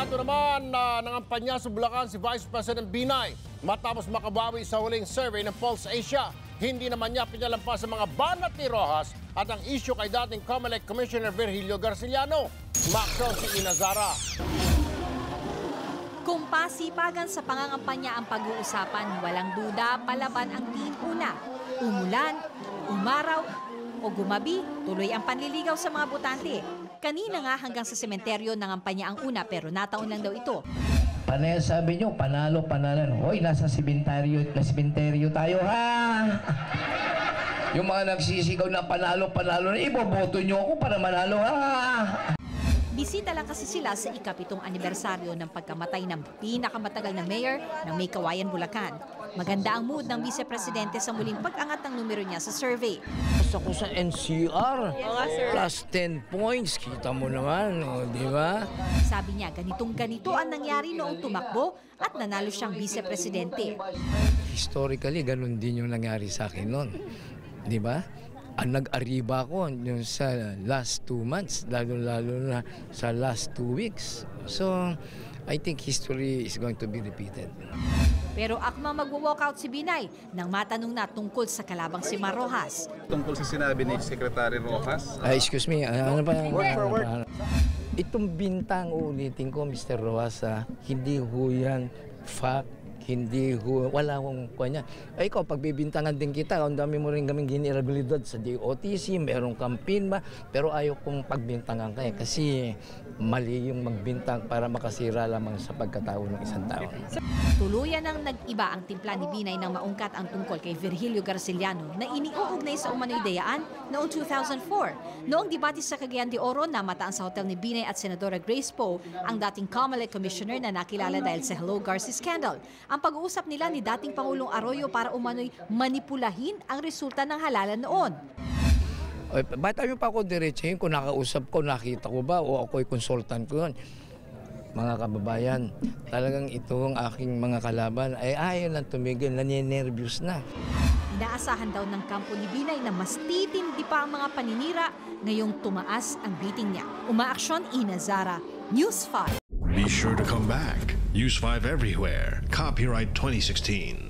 Aminado naman na nangampanya sa Bulacan si Vice President Binay matapos makabawi sa huling survey ng Pulse Asia. Hindi naman niya pinalampas sa mga banat ni Rojas at ang issue kay dating COMELEC Commissioner Virgilio Garciliano. Maxon si Ina Zara. Kung pasipagan sa pangangampanya ang pag-uusapan, walang duda palaban ang Team Una. Umulan, umaraw o gumabi, tuloy ang panliligaw sa mga botante. Kanina nga hanggang sa sementeryo nangampanya ang Una pero nataon lang daw ito. Panaya sabi nyo, panalo. Hoy, nasa sementeryo tayo ha! Yung mga nagsisigaw na panalo, iboboto nyo ako para manalo ha! Bisita lang kasi sila sa ika-7 anibersaryo ng pagkamatay ng pinakamatagal na mayor ng May Kawayan, Bulacan. Maganda ang mood ng Vice Presidente sa muling pag-angat ng numero niya sa survey. Basta ko sa NCR, plus 10 points, kita mo naman, di ba? Sabi niya, ganitong-ganito ang nangyari noong tumakbo at nanalo siyang Vice Presidente. Historically, ganun din yung nangyari sa akin noon, di ba? Nag-ariba ko yung sa last 2 months, lalo-lalo na sa last 2 weeks. So, I think history is going to be repeated. Pero akma mag-walkout si Binay nang matanong na tungkol sa kalabang si Mar Rojas. Tungkol sa sinabi ni Secretary Rojas? Excuse me, ano pa? Itong bintang ulitin ko, Mr. Rojas, hindi ho yan fact. Hindi ho, wala akong kanya. Ay ikaw, pagbibintangan din kita, ang dami mo rin kaming ginirabilidad sa DOTC, merong campaign ba, pero ayaw kong pagbintangan ka kasi mali yung magbintang para makasira lamang sa pagkatao ng isang tao. Tuluyan nang nag-iba ang timpla ni Binay nang maungkat ang tungkol kay Virgilio Garciliano na iniuugnay sa umano'y dayaan noong 2004. Noong debate sa Cagayan de Oro, namataan sa hotel ni Binay at Senadora Grace Poe ang dating COMELEC Commissioner na nakilala dahil sa Hello Garci scandal. Ang pag-uusap nila ni dating Pangulong Arroyo para umano'y manipulahin ang resulta ng halalan noon. Ba't ayaw pa ako diretsahin kung nakausap ko, nakita ko ba o ako'y consultant ko yun? Mga kababayan, talagang itong aking mga kalaban ay ayaw lang tumigil, naninervyos na. Inaasahan daw ng kampo ni Binay na mas titindi pa ang mga paninira ngayong tumaas ang rating niya. Umaaksyon, Ina Zara, News 5. Be sure to come back. Use 5 everywhere. Copyright 2016.